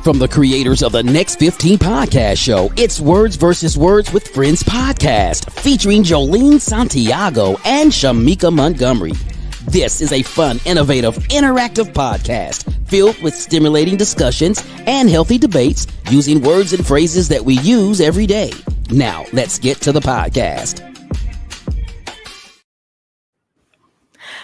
From the creators of the Next 15 podcast show, it's Words versus Words with Friends podcast, featuring Joeleen Santiago and Shemeka Montgomery. This is a fun, innovative, interactive podcast filled with stimulating discussions and healthy debates using words and phrases that we use every day. Now, let's get to the podcast.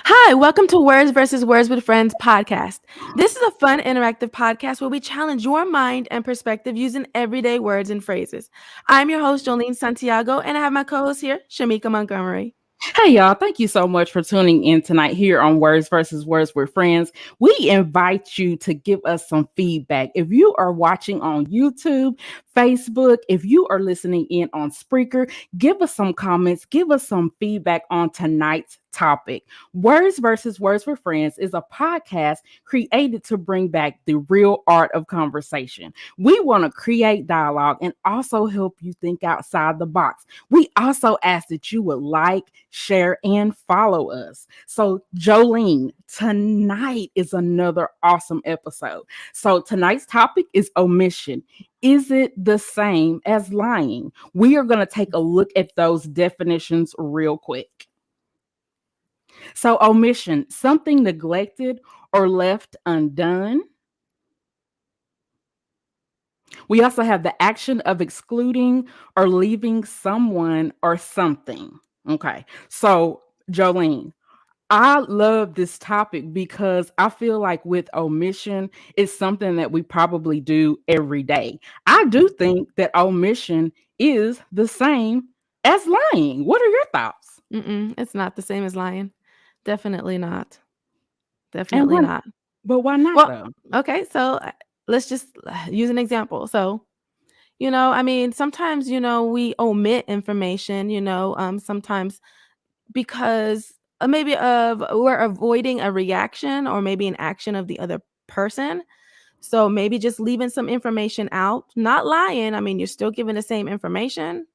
Hi, welcome to Words versus Words with Friends podcast. This is a fun, interactive podcast where we challenge your mind and perspective using everyday words and phrases. I'm your host, Joeleen Santiago, and I have my co-host here, Shemeka Montgomery. Hey, y'all. Thank you so much for tuning in tonight here on Words versus Words with Friends. We invite you to give us some feedback. If you are watching on YouTube, Facebook, if you are listening in on Spreaker, give us some comments, give us some feedback on tonight's topic. Words versus Words with Friends is a podcast created to bring back the real art of conversation. We want to create dialogue and also help you think outside the box. We also ask that you would like, share, and follow us. So, Joeleen, tonight is another awesome episode. So tonight's topic is omission. Is it the same as lying? We are going to take a look at those definitions real quick. So omission, something neglected or left undone. We also have the action of excluding or leaving someone or something. Okay, so Joeleen, I love this topic because I feel like with omission, it's something that we probably do every day. I do think that omission is the same as lying. What are your thoughts? It's not the same as lying. Definitely not. And Definitely why, not. but why not Well, though? okay, so let's just use an example. So, sometimes, we omit information, sometimes because maybe we're avoiding a reaction or maybe an action of the other person. So maybe just leaving some information out, not lying. I mean, you're still giving the same information,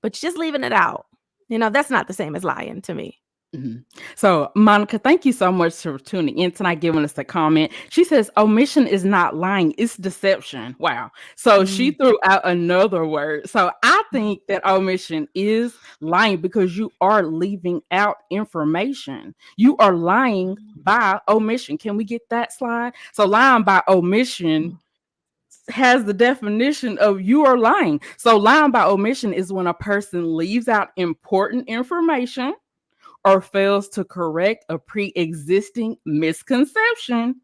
but you're just leaving it out. That's not the same as lying to me. Mhm. So, Monica, thank you so much for tuning in tonight, giving us a comment. She says, omission is not lying, it's deception. Wow. So she threw out another word. So I think that omission is lying because you are leaving out information. You are lying by omission. Can we get that slide? So lying by omission has the definition of you are lying. So lying by omission is when a person leaves out important information or fails to correct a pre-existing misconception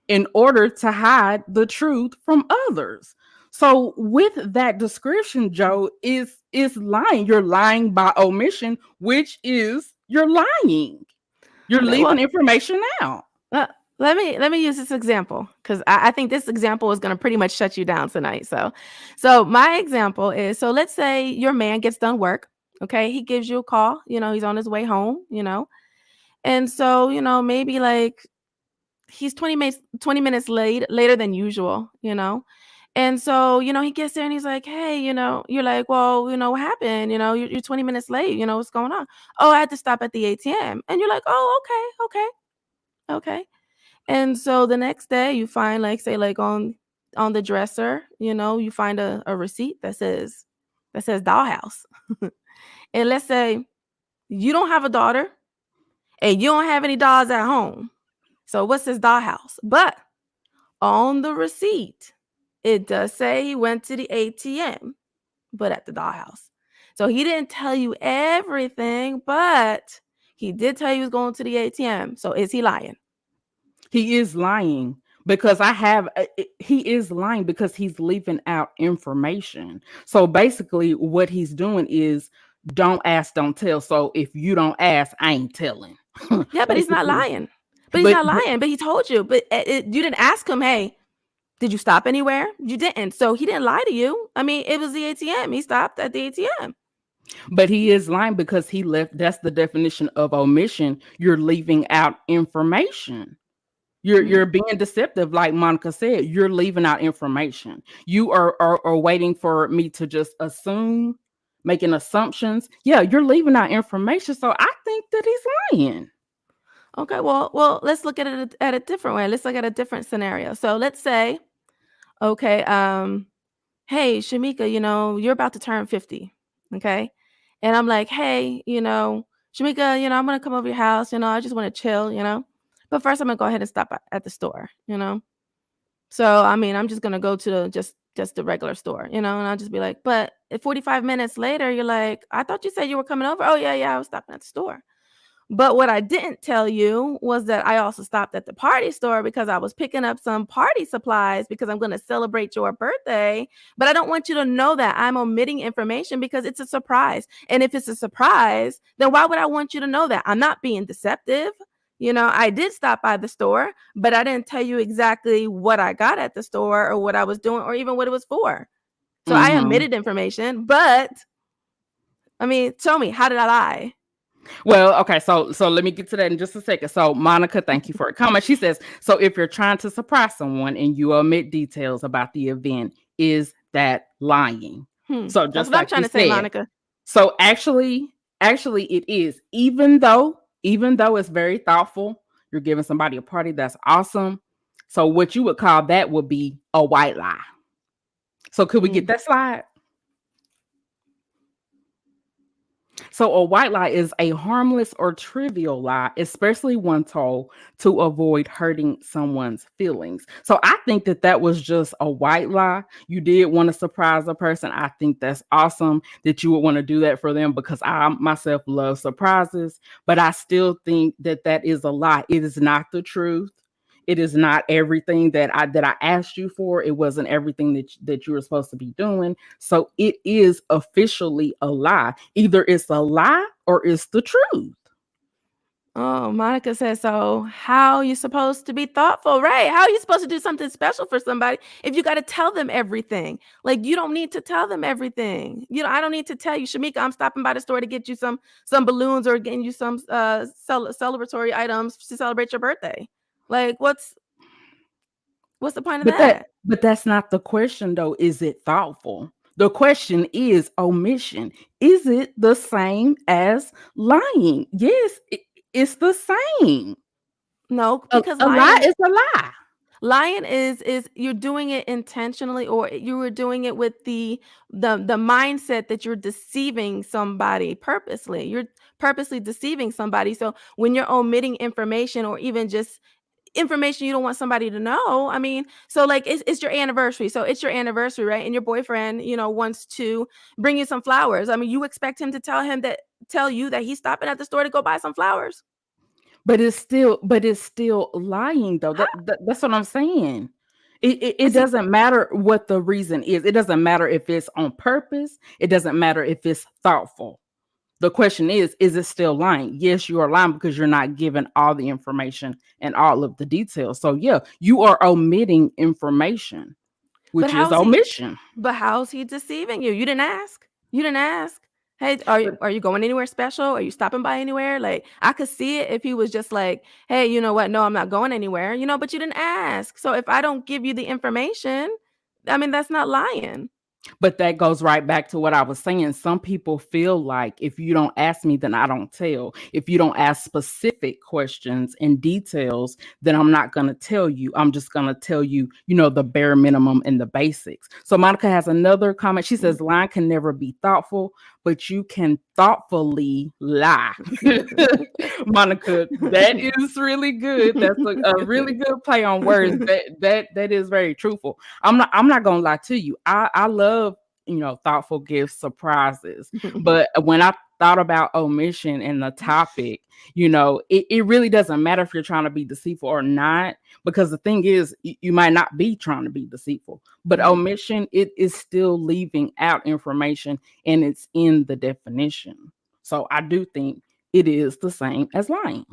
in order to hide the truth from others. So with that description, Joe, is lying. You're lying by omission, which is you're lying. You're Okay, leaving information out. let me use this example because I think this example is going to pretty much shut you down tonight. So my example is, so let's say your man gets done work. Okay, he gives you a call. He's on his way home. And so maybe like he's 20 minutes later than usual. And so he gets there and he's like, hey, you're like, well, what happened? You're 20 minutes late. What's going on? Oh, I had to stop at the ATM. And you're like, oh, okay. And so the next day you find, like, say, like on the dresser, you find a receipt that says dollhouse. And let's say you don't have a daughter and you don't have any dolls at home. So what says dollhouse? But on the receipt, it does say he went to the ATM, but at the dollhouse. So he didn't tell you everything, but he did tell you he was going to the ATM. So is he lying? He is lying because he is lying because he's leaving out information. So basically what he's doing is don't ask, don't tell. So if you don't ask, I ain't telling. Yeah, but he's not lying. But he told you. But you didn't ask him, hey, did you stop anywhere? You didn't. So he didn't lie to you. I mean, it was the ATM. He stopped at the ATM. But he is lying because he left. That's the definition of omission. You're leaving out information. You're being deceptive, like Monica said. You're leaving out information. You are waiting for me to just assume, making assumptions. Yeah, you're leaving out information. So I think that he's lying. Okay, well, let's look at it at a different way. Let's look at a different scenario. So let's say, okay, hey, Shemeka, you're about to turn 50. Okay. And I'm like, hey, Shemeka, I'm going to come over your house. I just want to chill. But first, I'm going to go ahead and stop at the store. So, I mean, I'm just going to go to just the regular store. And I'll just be like, but at 45 minutes later, you're like, I thought you said you were coming over. Oh, yeah, yeah, I was stopping at the store. But what I didn't tell you was that I also stopped at the party store because I was picking up some party supplies because I'm going to celebrate your birthday. But I don't want you to know that I'm omitting information because it's a surprise. And if it's a surprise, then why would I want you to know that? I'm not being deceptive. I did stop by the store, but I didn't tell you exactly what I got at the store or what I was doing or even what it was for. So I Mhm. omitted information, but I mean, show me, how did I lie? Well, okay, so let me get to that in just a second. So Monica, thank you for a comment. She says, so if you're trying to surprise someone and you omit details about the event, is that lying? So That's just what I'm like trying you to say, said. Monica. So actually it is. Even though it's very thoughtful, you're giving somebody a party, that's awesome. So what you would call that would be a white lie. So could we get Mm. that slide? So a white lie is a harmless or trivial lie, especially one told to avoid hurting someone's feelings. So I think that was just a white lie. You did want to surprise a person. I think that's awesome that you would want to do that for them because I myself love surprises, but I still think that is a lie. It is not the truth. It is not everything that I asked you for. It wasn't everything that you were supposed to be doing. So it is officially a lie. Either it's a lie or it's the truth. Oh, Monica says, so how are you supposed to be thoughtful, right? How are you supposed to do something special for somebody if you got to tell them everything? Like, you don't need to tell them everything. I don't need to tell you, Shemeka, I'm stopping by the store to get you some balloons or getting you some celebratory items to celebrate your birthday. Like, what's the point of But that that? but that's not the question though. Is it thoughtful? The question is omission. Is it the same as lying? Yes, it's the same. No, A, because a lie is a lie. lying is you're doing it intentionally, or you were doing it with the mindset that you're deceiving somebody purposely. You're purposely deceiving somebody. So when you're omitting information or even just information you don't want somebody to know, I mean, so like it's your anniversary. So it's your anniversary, right? And your boyfriend, wants to bring you some flowers. I mean, you expect him to tell you that he's stopping at the store to go buy some flowers. But it's still lying though. That's what I'm saying. It But see, doesn't matter what the reason is. It doesn't matter if it's on purpose. It doesn't matter if it's thoughtful. The question is it still lying? Yes, you are lying because you're not giving all the information and all of the details. So yeah, you are omitting information, but which is how is he omission. But how's he deceiving you? You didn't ask. You didn't ask. Hey, are you going anywhere special? Are you stopping by anywhere? Like, I could see it if he was just like, hey, you know what? No, I'm not going anywhere. But you didn't ask. So if I don't give you the information, I mean, that's not lying. But that goes right back to what I was saying. Some people feel like if you don't ask me, then I don't tell. If you don't ask specific questions and details, then I'm not going to tell you. I'm just going to tell you, the bare minimum and the basics. So Monica has another comment. She says, lying can never be thoughtful, but you can thoughtfully lie. Monica, that is really good. That's a really good play on words. That is very truthful. I'm not gonna lie to you. I love thoughtful gifts, surprises. But when I thought about omission and the topic, it really doesn't matter if you're trying to be deceitful or not, because the thing is, you might not be trying to be deceitful, but Mhm. omission, it is still leaving out information and it's in the definition. So I do think it is the same as lying.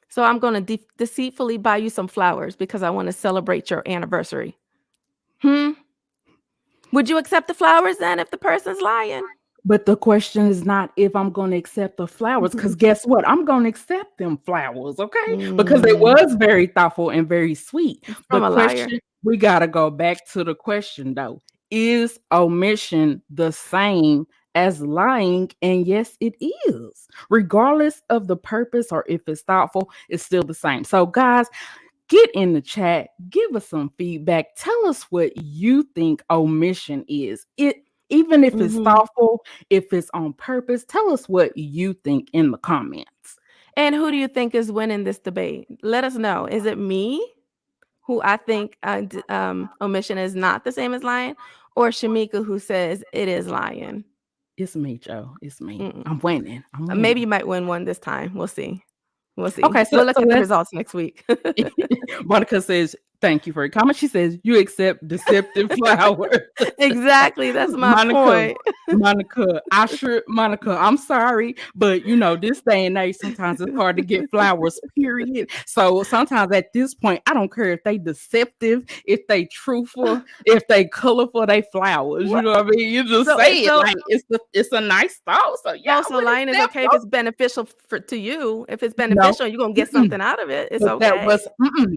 So I'm going to deceitfully buy you some flowers because I want to celebrate your anniversary. Hmm. Would you accept the flowers then if the person's lying? But the question is not if I'm going to accept the flowers, because guess what? I'm going to accept them flowers, okay? Because it Mm, was very thoughtful and very sweet. The from a liar. question, we got to go back to the question though. Is omission the same as lying? And yes, it is. Regardless of the purpose or if it's thoughtful, it's still the same. So, guys, get in the chat, give us some feedback. Tell us what you think omission is. Even if it's Mm-hmm. thoughtful, if it's on purpose, tell us what you think in the comments. And who do you think is winning this debate? Let us know. Is it me, who I think omission is not the same as lying, or Shemeka, who says it is lying? It's me, Joe. It's me. Mm-mm. I'm winning. I'm Maybe winning. you might win one this time. We'll see. We'll see. Okay, We'll so look so at the let's results next week. Monica says, thank you for your comment. She says, you accept deceptive flowers. Exactly. That's my Monica, point. Monica, I'm sorry, but this day and age, sometimes it's hard to get flowers, period. So sometimes at this point, I don't care if they deceptive, if they truthful, if they colorful, they flowers. You What? know what I mean? You just So say it's it so like it's a nice thought. So yeah, oh, I so would lying is accept okay if it's beneficial to you. If it's no. beneficial, you're gonna get something out of it. It's But that okay. was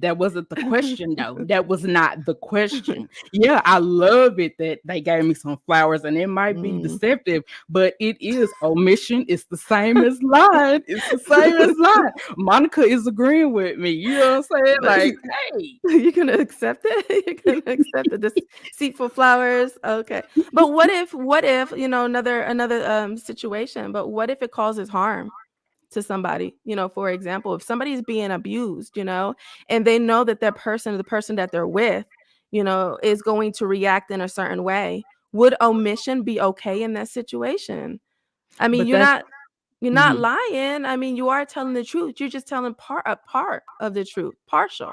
that wasn't the question though. That was not the question. Yeah, I love it that they gave me some flowers and it might be Mm. deceptive, but it is omission. It's the same as lying. It's the same as lying. Monica is agreeing with me. You know what I'm saying? But Like, hey. you're gonna accept it. You're gonna accept the deceitful flowers. Okay. But what if another situation? But what if it causes harm to somebody? For example, if somebody's being abused, and they know that the person that they're with, is going to react in a certain way, would omission be okay in that situation? I mean, But you're that's not you're not mhm. lying. I mean, you are telling the truth. You're just telling a part of the truth, partial.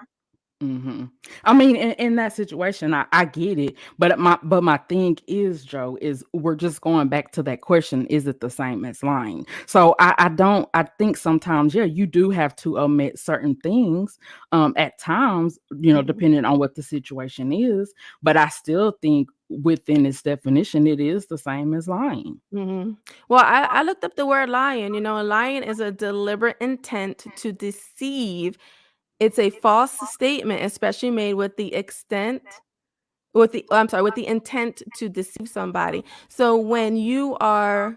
hmm I mean, in that situation, I get it, but my thing is, Joe, is we're just going back to that question: is it the same as lying? So I don't. I think sometimes, yeah, you do have to omit certain things, at times, Mhm. depending on what the situation is. But I still think within its definition, it is the same as lying. Mhm. Well, I looked up the word lying. And lying is a deliberate intent to deceive. It's a false statement, especially made with the intent to deceive somebody. So when you are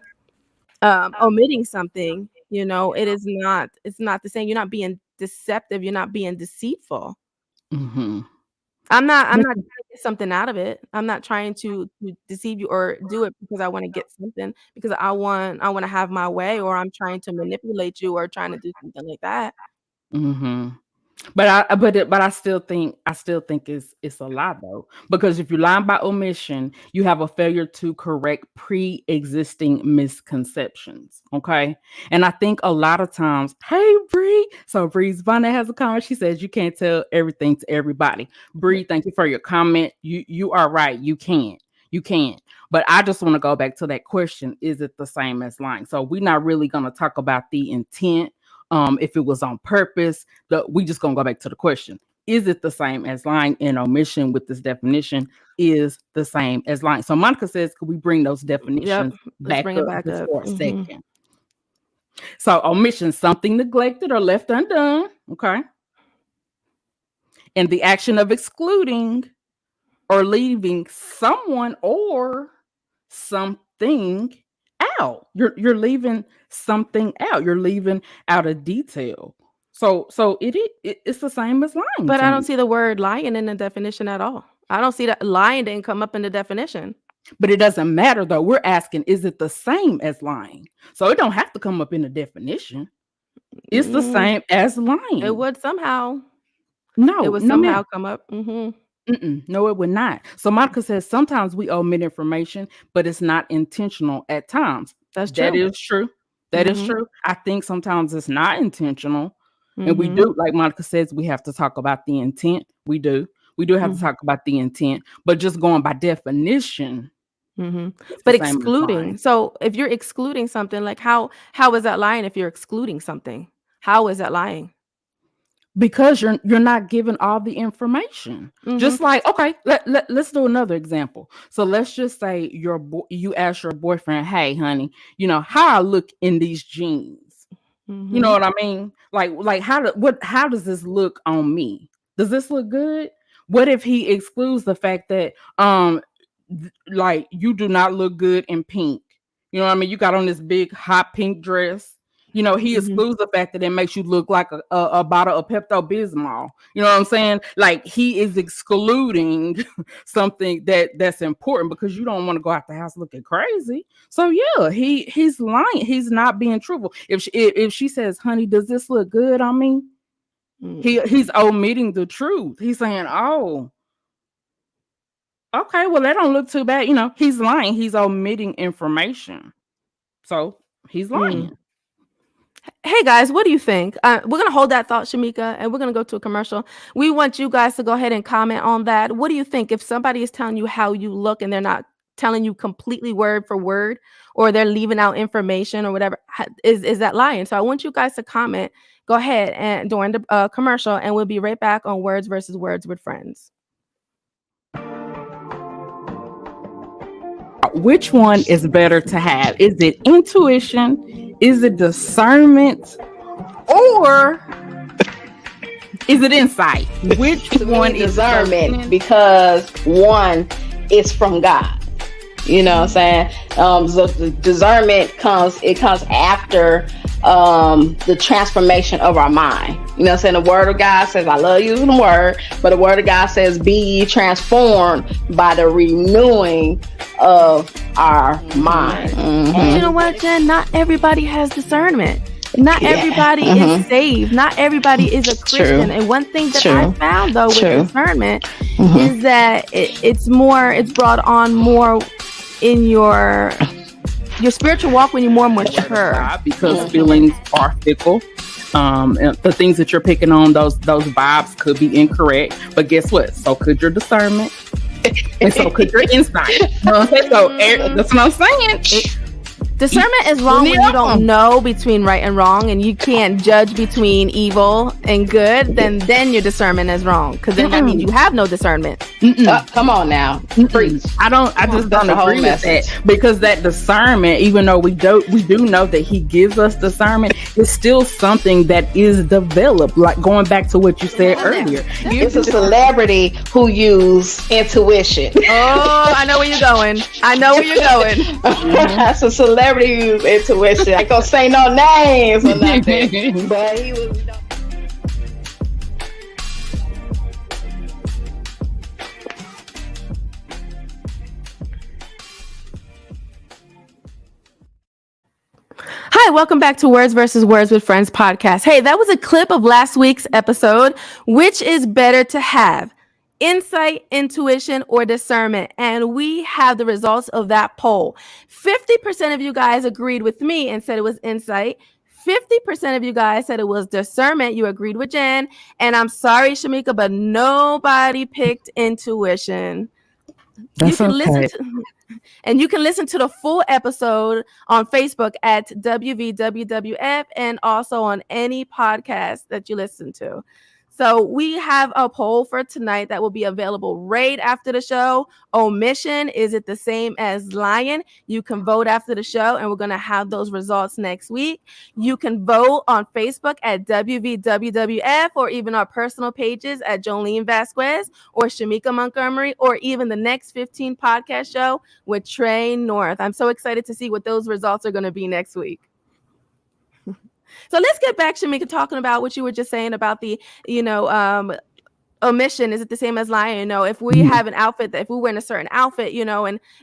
omitting something, it's not the same. You're not being deceptive. You're not being deceitful. hmm I'm not trying to get something out of it. I'm not trying to deceive you or do it because I wanna get something, because I wanna have my way, or I'm trying to manipulate you or trying to do something like that. hmm But I still think it's a lie though, because if you're lying by omission, you have a failure to correct pre-existing misconceptions. Okay, and I think a lot of times, hey Bree, so Bree's Bonnet has a comment. She says you can't tell everything to everybody. Bree, thank you for your comment. You are right. You can't. But I just want to go back to that question: is it the same as lying? So we're not really going to talk about the intent. If it was on purpose, we just gonna go back to the question: is it the same as lying? And omission with this definition is the same as lying. So Monica says, could we bring those Yep. definitions Let's back bring it up back just up. for a Mhm. second? So omission, something neglected or left undone, okay, and the action of excluding or leaving someone or something out. You're leaving something out. You're leaving out a detail. So it's the same as lying But to I don't me. see the word lying in the definition at all. I don't see that lying didn't come up in the definition. But it doesn't matter though. We're asking, is it the same as lying? So it don't have to come up in the definition. It's the Mm, same as it lying. would somehow it No, would no, ma'am. somehow come up. Mhm. No, it would not. So Monica says sometimes we omit information, but it's not intentional at times. That's That true. is true. That is Mhm. true. I think sometimes it's not intentional. And we Mhm. do, like Monica says, we have to talk about the intent. We do. We do have to Mhm. talk about the intent, but just going by definition, Mhm. it's the But same as lying. excluding, so if you're excluding something, like how is that lying if you're excluding something? How is that lying? Because you're not given all the information. Mhm. Just like, okay, let's do another example. So let's just say you ask your boyfriend, hey honey, how I look in these jeans. You know Mhm. what I mean? Like how does this look on me? Does this look good? What if he excludes the fact that like you do not look good in pink? You know what I mean? You got on this big hot pink dress. He excludes the fact that it makes you look like a bottle of Pepto-Bismol. You know what I'm saying? Like, he is excluding something that's important because you don't want to go out the house looking crazy. So yeah, he's lying. He's not being truthful. If she says, "Honey, does this look good on me?" He's omitting the truth. He's saying, "Oh, okay, well, that don't look too bad." He's lying. He's omitting information. So he's lying. Hey guys, what do you think? We're going to hold that thought, Shemeka, and we're going to go to a commercial. We want you guys to go ahead and comment on that. What do you think if somebody is telling you how you look and they're not telling you completely word for word, or they're leaving out information or whatever? Is that lying? So I want you guys to comment. Go ahead and during the commercial, and we'll be right back on Words versus Words with Friends. Which one is better to have? Is it intuition? Is it discernment? Or is it insight? Which one is discernment? Because one is from God. You know what I'm saying? So the discernment comes after the transformation of our mind. You know what I'm saying? The word of God says, I love using the word, but the word of God says, be ye transformed by the renewing of our mind. And you know what, Jen? Not everybody has discernment. Not everybody is saved. Not everybody is a Christian. And one thing that I found though with discernment is that it's brought on more in your spiritual walk when you're more mature. Because feelings are fickle. And the things that you're picking on, those vibes could be incorrect. But guess what? So could your discernment. And so could your insight. So that's what I'm saying. Discernment is wrong when you don't know between right and wrong, and you can't judge between evil and good. Then your discernment is wrong, because then that means you have no discernment. Come on now, preach. I just don't agree with that, because that discernment, even though we do know that he gives us discernment, is still something that is developed. Like going back to what you said earlier, it's a celebrity who use intuition. Oh, I know where you're going. That's a celebrity who use intuition. I ain't gonna say no names or nothing, but he was. Hi, welcome back to Words versus Words with Friends podcast. Hey, that was a clip of last week's episode. Which is better to have? Insight, intuition, or discernment? And we have the results of that poll. 50% of you guys agreed with me and said it was insight. 50% of you guys said it was discernment. You agreed with Jen. And I'm sorry, Shemeka, but nobody picked intuition. That's okay. You can listen to the full episode on Facebook at WVWWF and also on any podcast that you listen to. So we have a poll for tonight that will be available right after the show. Omission, is it the same as lying? You can vote after the show, and we're going to have those results next week. You can vote on Facebook at WVWWF, or even our personal pages at Joeleen Vasquez or Shemeka Montgomery, or even the Next 15 podcast show with Trey North. I'm so excited to see what those results are going to be next week. So let's get back, Shemeka, talking about what you were just saying about the, omission. Is it the same as lying? If we have an outfit, if we wear in a certain outfit,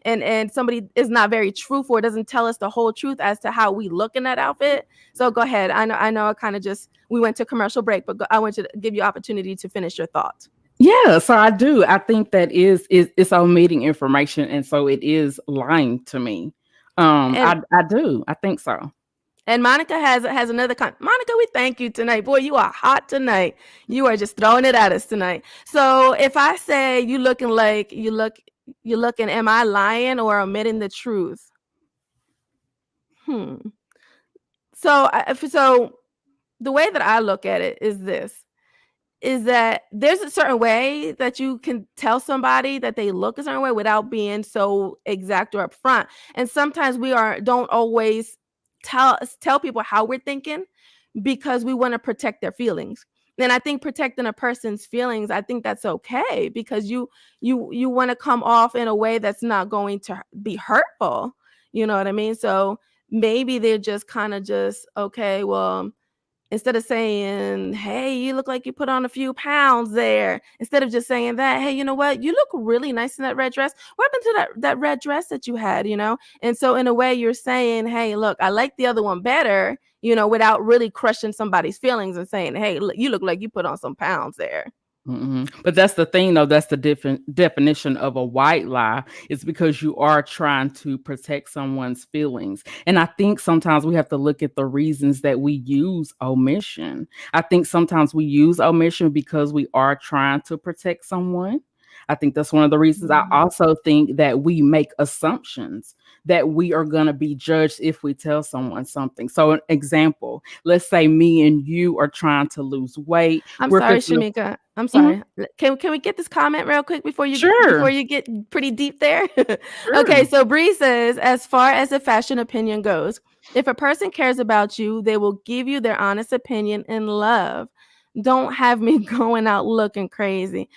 and somebody is not very truthful, or doesn't tell us the whole truth as to how we look in that outfit. So go ahead. I know I kind of we went to commercial break, but I want to give you opportunity to finish your thoughts. Yeah, so I do. I think that it's omitting information, and so it is lying to me. I do. I think so. And Monica has another Monica, we thank you tonight. Boy, you are hot tonight. You are just throwing it at us tonight. So if I say you looking, am I lying or omitting the truth? So the way that I look at it is this, is that there's a certain way that you can tell somebody that they look a certain way without being so exact or upfront. And sometimes we don't always tell people how we're thinking, because we want to protect their feelings. And I think protecting a person's feelings, I think that's okay, because you want to come off in a way that's not going to be hurtful. You know what I mean? So maybe they're just kind of just, okay, well, instead of saying, hey, you look like you put on a few pounds there, instead of just saying that, hey, you know what, you look really nice in that red dress. What happened to that red dress that you had, you know? And so in a way you're saying, hey, look, I like the other one better, you know, without really crushing somebody's feelings and saying, hey, look, you look like you put on some pounds there. But that's the thing, though. That's the different definition of a white lie. It's because you are trying to protect someone's feelings. And I think sometimes we have to look at the reasons that we use omission. I think sometimes we use omission because we are trying to protect someone. I think that's one of the reasons. I also think that we make assumptions that we are going to be judged if we tell someone something. So, an example, let's say me and you are trying to lose weight. I'm We're sorry, fixing to- Shemeka. I'm sorry. Can we get this comment real quick before you Sure. get pretty deep there? Sure. Okay, so Bree says, as far as a fashion opinion goes, if a person cares about you, they will give you their honest opinion in love. Don't have me going out looking crazy.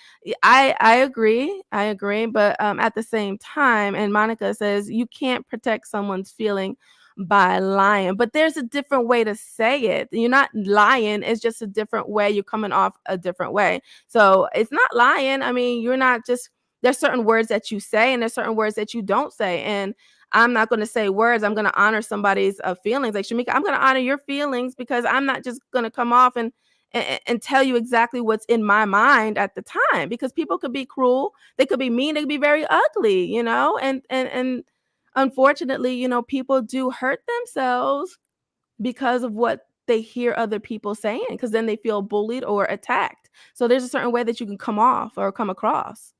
I agree. I agree. But at the same time, and Monica says you can't protect someone's feeling by lying, but there's a different way to say it. You're not lying, it's just a different way. You're coming off a different way. So it's not lying. I mean, you're not just, there's certain words that you say and there's certain words that you don't say. And I'm not going to say words. I'm going to honor somebody's feelings. Like Shemeka, I'm going to honor your feelings because I'm not just going to come off and tell you exactly what's in my mind at the time, because people could be cruel, they could be mean, they could be very ugly, you know, and unfortunately, you know, people do hurt themselves because of what they hear other people saying, because then they feel bullied or attacked. So there's a certain way that you can come off or come across.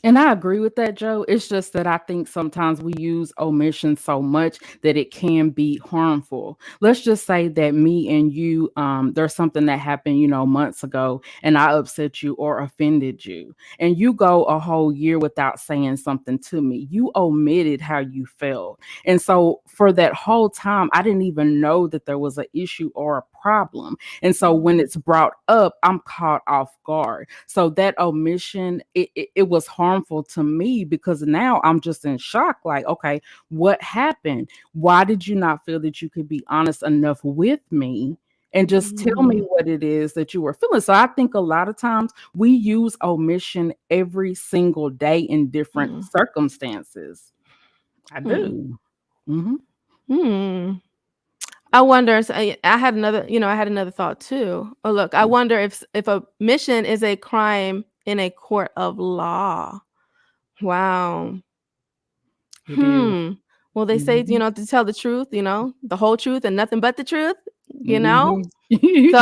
And I agree with that, Joe. It's just that I think sometimes we use omission so much that it can be harmful. Let's just say that me and you, there's something that happened, you know, months ago, and I upset you or offended you. And you go a whole year without saying something to me. You omitted how you felt. And so for that whole time, I didn't even know that there was an issue or a problem. And so when it's brought up, I'm caught off guard. So that omission, it was harmful to me because now I'm just in shock. Like, okay, what happened? Why did you not feel that you could be honest enough with me and just tell me what it is that you were feeling? So I think a lot of times we use omission every single day in different circumstances. I do. I wonder. I had another thought too. Oh, look, I wonder if omission is a crime in a court of law. Wow. Well, they say, you know, to tell the truth, you know, the whole truth and nothing but the truth, you know. So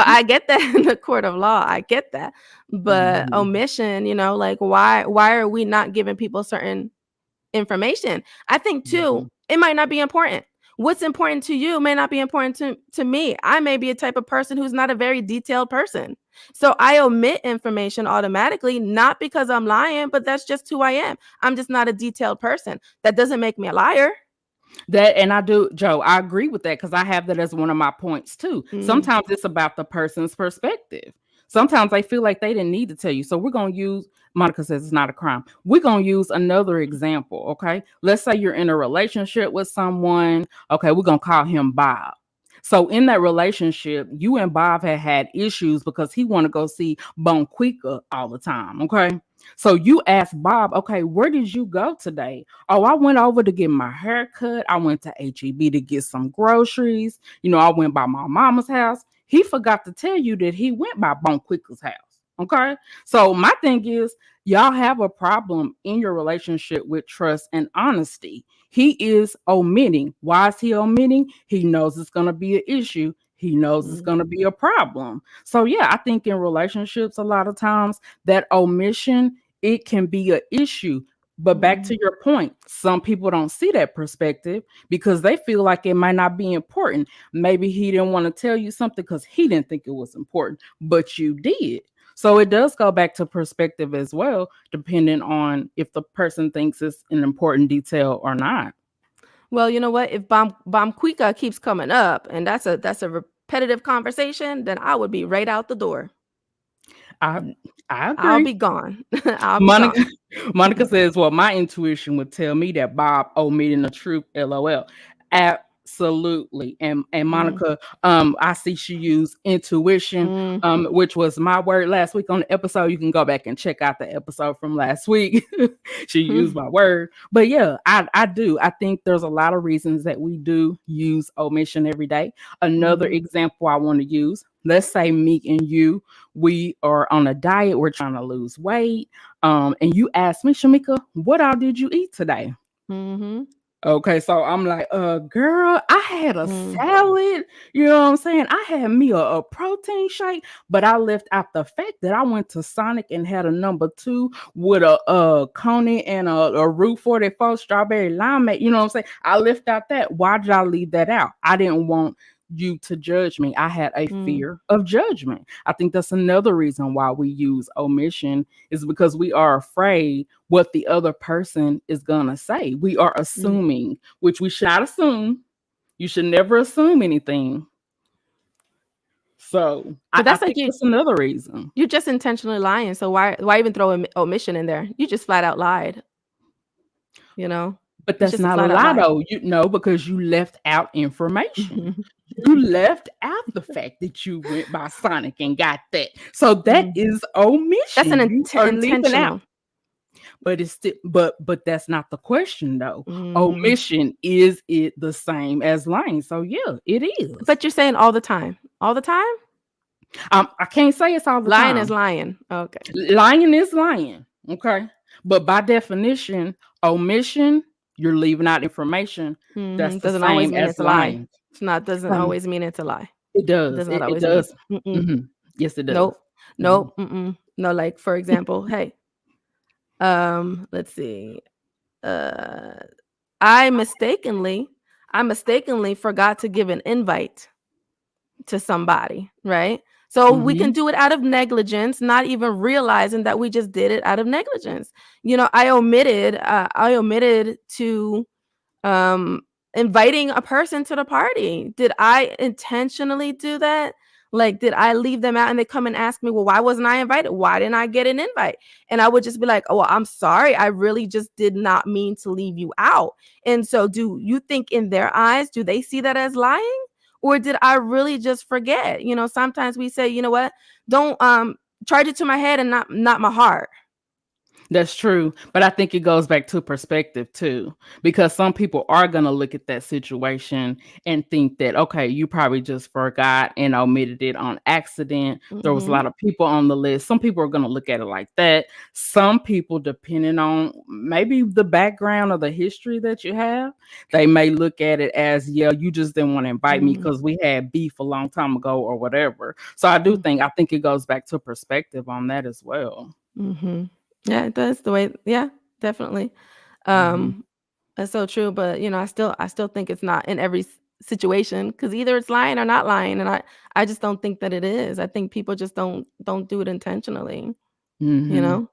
I get that in the court of law. I get that. But omission, you know, like why are we not giving people certain information? I think too, it might not be important. What's important to you may not be important to me. I may be a type of person who's not a very detailed person. So I omit information automatically, not because I'm lying, but that's just who I am. I'm just not a detailed person. That doesn't make me a liar. And I do, Joe, I agree with that because I have that as one of my points too. Sometimes it's about the person's perspective. Sometimes they feel like they didn't need to tell you. So we're going to use, Monica says it's not a crime. We're going to use another example, okay? Let's say you're in a relationship with someone. Okay, we're going to call him Bob. So in that relationship, you and Bob had issues because he want to go see Bonquica all the time, okay? So you ask Bob, okay, where did you go today? Oh, I went over to get my hair cut. I went to HEB to get some groceries. You know, I went by my mama's house. He forgot to tell you that he went by Bonquica's house. Okay. So my thing is, y'all have a problem in your relationship with trust and honesty. He is omitting. Why is he omitting? He knows it's going to be an issue. He knows it's going to be a problem. So yeah, I think in relationships, a lot of times that omission, it can be an issue. But back to your point, some people don't see that perspective because they feel like it might not be important. Maybe he didn't want to tell you something because he didn't think it was important, but you did. So it does go back to perspective as well, depending on if the person thinks it's an important detail or not. Well, you know what? If Bonquica keeps coming up and that's a repetitive conversation, then I would be right out the door. I agree. I'll be gone. Gone. Monica says, well, my intuition would tell me that Bob omitting the truth, LOL. Absolutely. And Monica, I see she used intuition, which was my word last week on the episode. You can go back and check out the episode from last week. She used my word. But yeah, I do. I think there's a lot of reasons that we do use omission every day. Another example I want to use, let's say me and you, we are on a diet, we're trying to lose weight. And you ask me, Shemeka, what all did you eat today? Okay, so I'm like, girl, I had a salad, you know what I'm saying? I had me a protein shake, but I left out the fact that I went to Sonic and had a number 2 with a coney and a Route 44 strawberry limeade, you know what I'm saying? I left out that. Why did I leave that out? I didn't want you to judge me. I had a fear of judgment. I think that's another reason why we use omission, is because we are afraid what the other person is gonna say. We are assuming, which we should not assume. You should never assume anything. So but that's I think that's another reason. You're just intentionally lying. So why even throw omission in there? You just flat out lied. You know. But that's not a lie, though. You know, because you left out information. You left out the fact that you went by Sonic and got that. So that is omission. That's an intentional. But it's still, but that's not the question, though. Omission, is it the same as lying? So yeah, it is. But you're saying all the time. All the time? I can't say it's all the time. Lying is lying. Okay. Lying is lying. Okay. But by definition, omission, you're leaving out information. That's the same as lying. It's not doesn't always mean it's a lie. It does. It does. Yes, it does. Nope. No, like for example, hey, let's see. I mistakenly forgot to give an invite to somebody, right? So we can do it out of negligence, not even realizing that we just did it out of negligence. You know, I omitted to inviting a person to the party. Did I intentionally do that? Like, did I leave them out and they come and ask me, well, why wasn't I invited? Why didn't I get an invite? And I would just be like, oh, well, I'm sorry. I really just did not mean to leave you out. And so do you think in their eyes, do they see that as lying? Or did I really just forget? You know, sometimes we say, you know what, don't charge it to my head and not my heart. That's true. But I think it goes back to perspective too, because some people are going to look at that situation and think that, okay, you probably just forgot and omitted it on accident. There was a lot of people on the list. Some people are going to look at it like that. Some people, depending on maybe the background or the history that you have, they may look at it as, yeah, you just didn't want to invite me because we had beef a long time ago or whatever. So I think it goes back to perspective on that as well. Yeah, it does. The way, yeah, definitely. That's so true. But you know, I still think it's not in every situation, because either it's lying or not lying, and I just don't think that it is. I think people just don't do it intentionally. You know.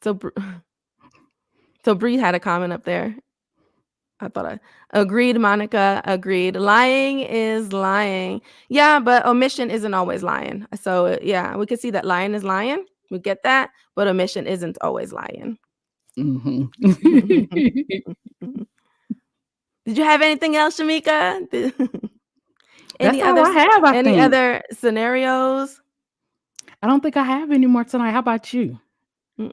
So Bree had a comment up there. I thought I agreed. Monica agreed. Lying is lying. Yeah, but omission isn't always lying. So yeah, we could see that lying is lying. We get that, but omission isn't always lying. Did you have anything else, Shemeka? That's all I have. Any other scenarios? I don't think I have any more tonight. How about you?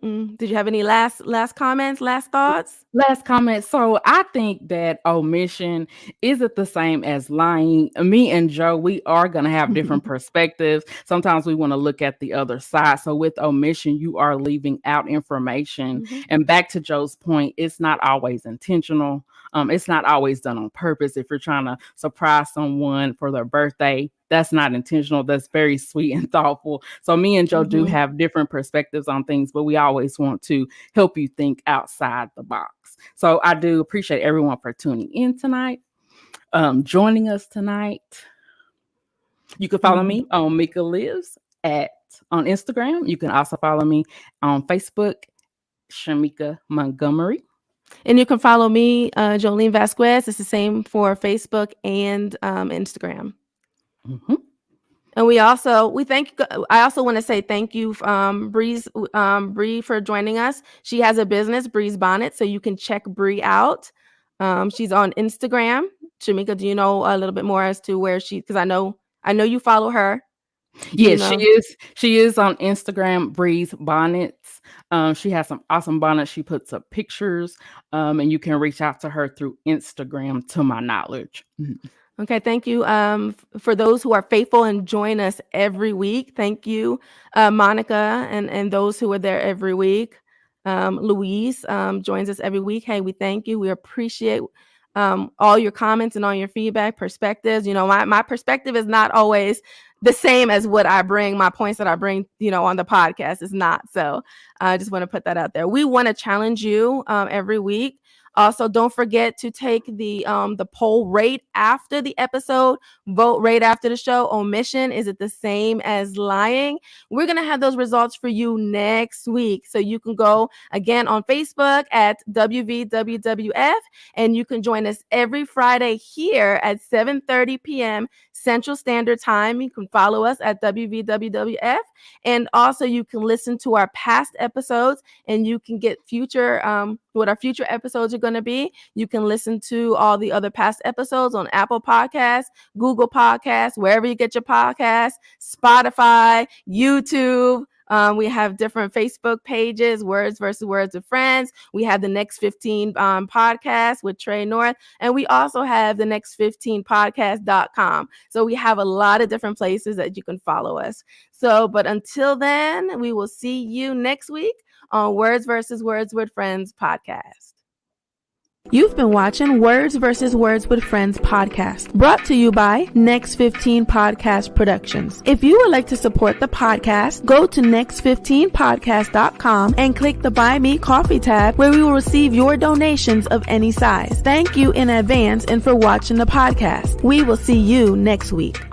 Did you have any last comments, last thoughts? Last comment. So I think that omission isn't the same as lying. Me and Joe, we are going to have different perspectives. Sometimes we want to look at the other side. So with omission, you are leaving out information. And back to Joe's point, it's not always intentional. It's not always done on purpose. If you're trying to surprise someone for their birthday, that's not intentional. That's very sweet and thoughtful. So me and Joe do have different perspectives on things, but we always want to help you think outside the box. So I do appreciate everyone for tuning in tonight, joining us tonight. You can follow me on Mika Lives on Instagram. You can also follow me on Facebook, Shemeka Montgomery. And you can follow me, Joeleen Vasquez. It's the same for Facebook and Instagram. And I also want to say thank you, Bree, for joining us. She has a business, Bree's Bonnet, so you can check Bree out. She's on Instagram. Shemeka, do you know a little bit more as to where because I know you follow her. Yes, she is. She is on Instagram, Breeze Bonnets. She has some awesome bonnets. She puts up pictures, and you can reach out to her through Instagram, to my knowledge. Okay, thank you. For those who are faithful and join us every week, thank you, Monica, and those who are there every week. Louise joins us every week. Hey, we thank you. We appreciate all your comments and all your feedback, perspectives. My perspective is not always the same as what I bring, my points that I bring, on the podcast is not. So I just want to put that out there. We want to challenge you every week. Also, don't forget to take the poll right after the episode. Vote right after the show. Omission, is it the same as lying? We're going to have those results for you next week. So you can go again on Facebook at WVWWF, and you can join us every Friday here at 7:30 p.m. Central Standard Time. You can follow us at WVWWF, and also you can listen to our past episodes, and you can get future what our future episodes are going to be. You can listen to all the other past episodes on Apple Podcasts, Google Podcasts, wherever you get your podcasts, Spotify, YouTube. We have different Facebook pages, Words versus Words with Friends. We have the Next 15 podcast with Trey North. And we also have the Next15podcast.com. So we have a lot of different places that you can follow us. So, but until then, we will see you next week on Words versus Words with Friends podcast. You've been watching Words versus Words with Friends podcast, brought to you by Next 15 Podcast Productions. If you would like to support the podcast, go to next15podcast.com and click the Buy Me Coffee tab, where we will receive your donations of any size. Thank you in advance and for watching the podcast. We will see you next week.